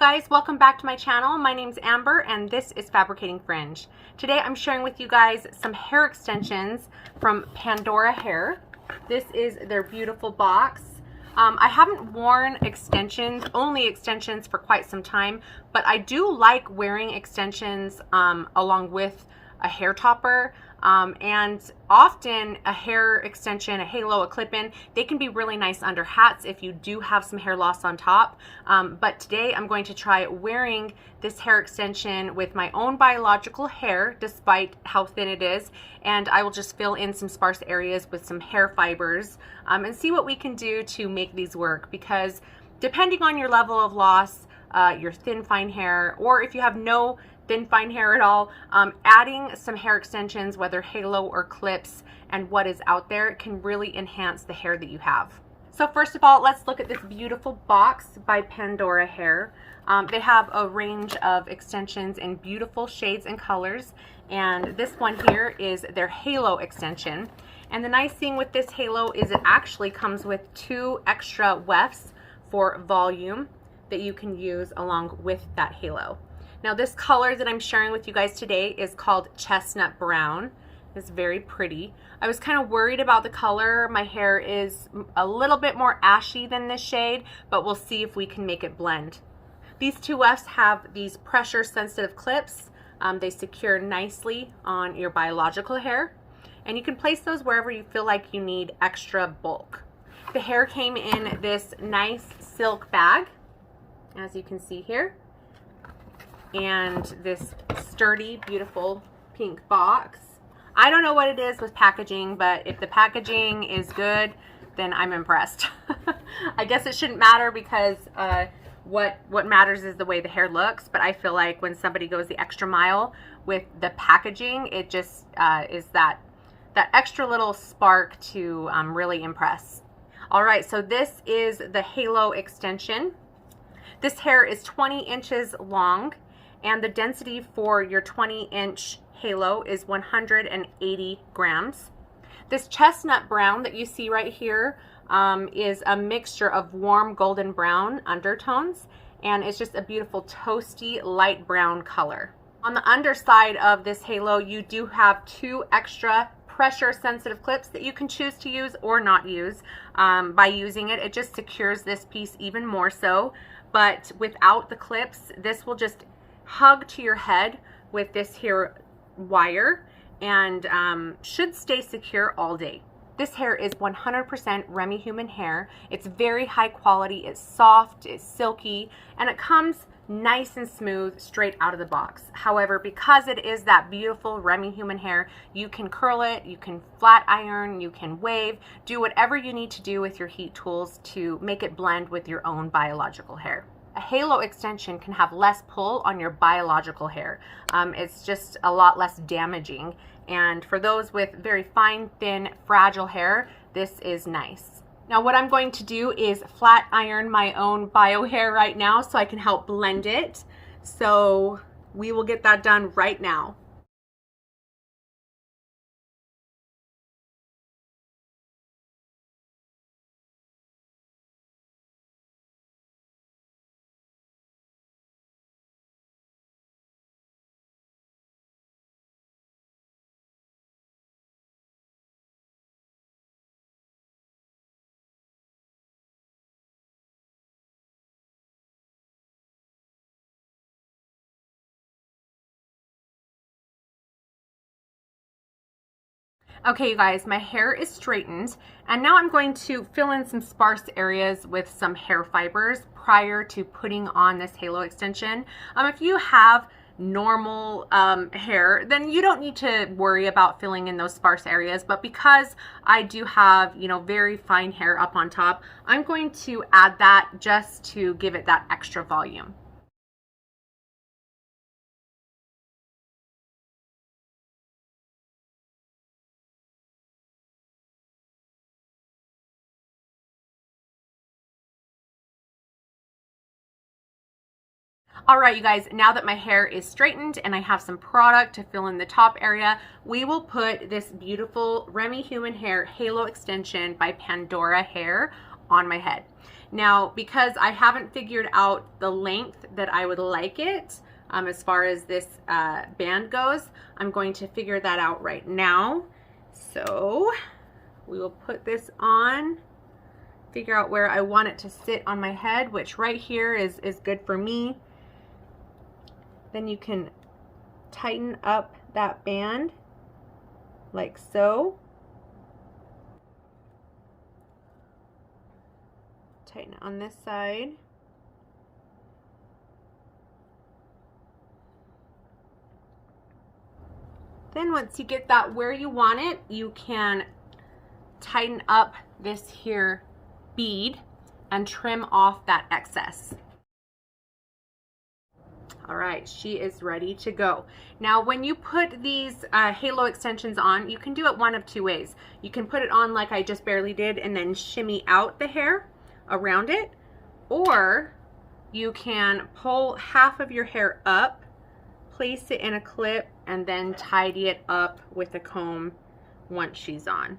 guys, welcome back to my channel. My name's Amber and this is Fabricating Fringe. Today I'm sharing with you guys some hair extensions from Pandora Hair. This is their beautiful box. I haven't worn only extensions for quite some time, but I do like wearing extensions along with a hair topper. And often a hair extension, a halo, a clip-in, they can be really nice under hats if you do have some hair loss on top. But today I'm going to try wearing this hair extension with my own biological hair, despite how thin it is, and I will just fill in some sparse areas with some hair fibers and see what we can do to make these work, because depending on your level of loss, your thin fine hair, or if you have no thin fine hair at all, adding some hair extensions, whether halo or clips, and what is out there can really enhance the hair that you have. So first of all, let's look at this beautiful box by Pandora Hair. They have a range of extensions in beautiful shades and colors, and this one here is their halo extension. And the nice thing with this halo is it actually comes with 2 extra wefts for volume that you can use along with that halo. Now this color that I'm sharing with you guys today is called Chestnut Brown. It's very pretty. I was kind of worried about the color. My hair is a little bit more ashy than this shade, but we'll see if we can make it blend. These 2 wefts have these pressure sensitive clips. They secure nicely on your biological hair, and you can place those wherever you feel like you need extra bulk. The hair came in this nice silk bag, as you can see here, and this sturdy, beautiful pink box. I don't know what it is with packaging, but if the packaging is good, then I'm impressed. I guess it shouldn't matter, because what matters is the way the hair looks, but I feel like when somebody goes the extra mile with the packaging, it just is that extra little spark to really impress. All right, so this is the halo extension. This hair is 20 inches long, and the density for your 20-inch halo is 180 grams. This chestnut brown that you see right here is a mixture of warm golden brown undertones, and it's just a beautiful toasty light brown color. On the underside of this halo, you do have 2 extra pressure sensitive clips that you can choose to use or not use. By using it, it just secures this piece even more so, but without the clips, this will just hug to your head with this here wire and should stay secure all day. This hair is 100% Remy Human Hair. It's very high quality, it's soft, it's silky, and it comes nice and smooth straight out of the box. However, because it is that beautiful Remy Human Hair, you can curl it, you can flat iron, you can wave, do whatever you need to do with your heat tools to make it blend with your own biological hair. A halo extension can have less pull on your biological hair. It's just a lot less damaging. And for those with very fine, thin, fragile hair, this is nice. Now what I'm going to do is flat iron my own bio hair right now so I can help blend it. So we will get that done right now. Okay, you guys, my hair is straightened, and now I'm going to fill in some sparse areas with some hair fibers prior to putting on this halo extension. If you have normal hair, then you don't need to worry about filling in those sparse areas, but because I do have, you know, very fine hair up on top, I'm going to add that just to give it that extra volume. All right, you guys, now that my hair is straightened and I have some product to fill in the top area, we will put this beautiful Remy Human Hair Halo Extension by Pandora Hair on my head. Now, because I haven't figured out the length that I would like it, as far as this band goes, I'm going to figure that out right now. So we will put this on, figure out where I want it to sit on my head, which right here is good for me. Then you can tighten up that band like so. Tighten it on this side. Then once you get that where you want it, you can tighten up this here bead and trim off that excess. All right, she is ready to go. Now, when you put these halo extensions on, you can do it one of two ways. You can put it on like I just barely did and then shimmy out the hair around it, or you can pull half of your hair up, place it in a clip, and then tidy it up with a comb once she's on.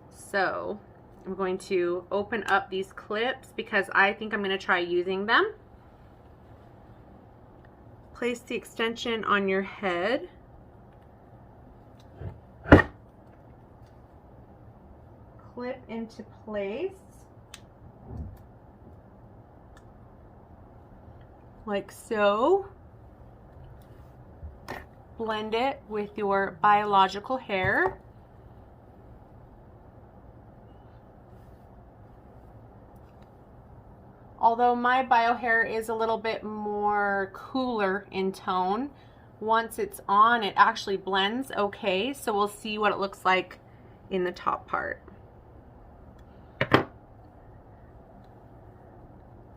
So I'm going to open up these clips because I think I'm going to try using them. Place the extension on your head. Clip into place. Like so. Blend it with your biological hair. Although my bio hair is a little bit more cooler in tone, once it's on, it actually blends okay. So we'll see what it looks like in the top part.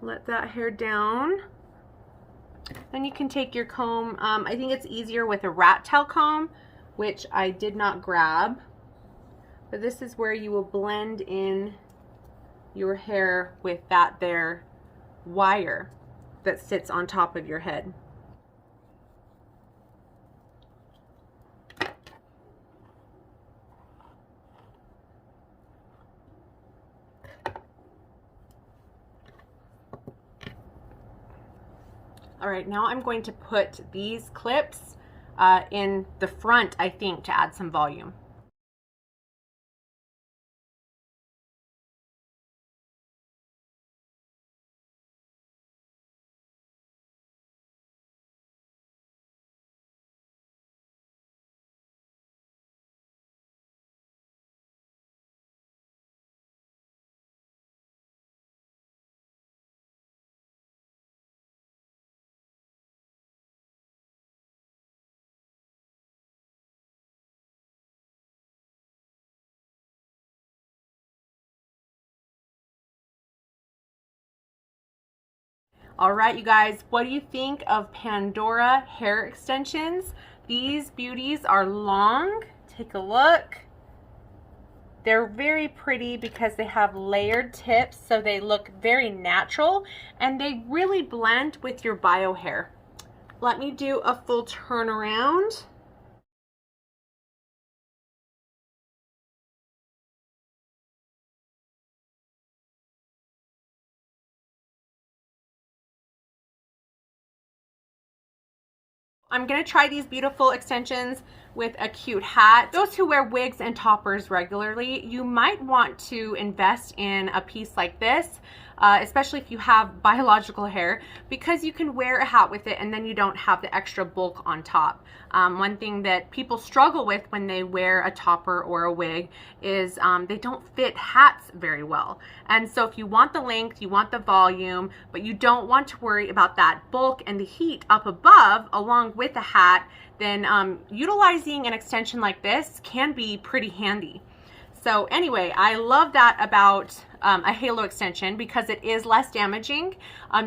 Let that hair down. Then you can take your comb. I think it's easier with a rat tail comb, which I did not grab. But this is where you will blend in your hair with that there wire that sits on top of your head. All right, now I'm going to put these clips in the front, I think, to add some volume. All right, you guys, what do you think of Pandora hair extensions? These beauties are long. Take a look. They're very pretty because they have layered tips, so they look very natural, and they really blend with your bio hair. Let me do a full turnaround. I'm going to try these beautiful extensions with a cute hat. Those who wear wigs and toppers regularly, you might want to invest in a piece like this, especially if you have biological hair, because you can wear a hat with it and then you don't have the extra bulk on top. One thing that people struggle with when they wear a topper or a wig is they don't fit hats very well. And so if you want the length, you want the volume, but you don't want to worry about that bulk and the heat up above along with the hat, then utilizing an extension like this can be pretty handy. So anyway, I love that about a halo extension because it is less damaging.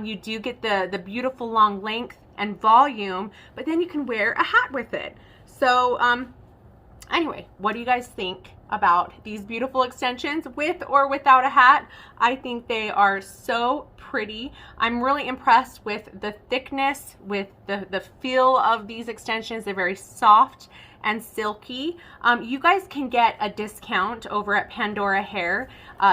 You do get the beautiful long length and volume, but then you can wear a hat with it. So anyway, what do you guys think about these beautiful extensions with or without a hat? I think they are so pretty. I'm really impressed with the thickness, with the feel of these extensions. They're very soft and silky. You guys can get a discount over at Pandora Hair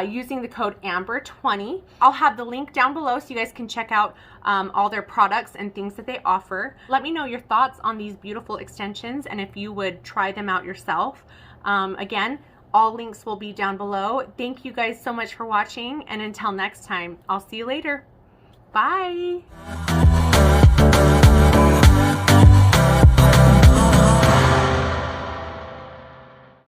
using the code AMBER20. I'll have the link down below so you guys can check out all their products and things that they offer. Let me know your thoughts on these beautiful extensions and if you would try them out yourself. Again, all links will be down below. Thank you guys so much for watching, and until next time, I'll see you later. Bye.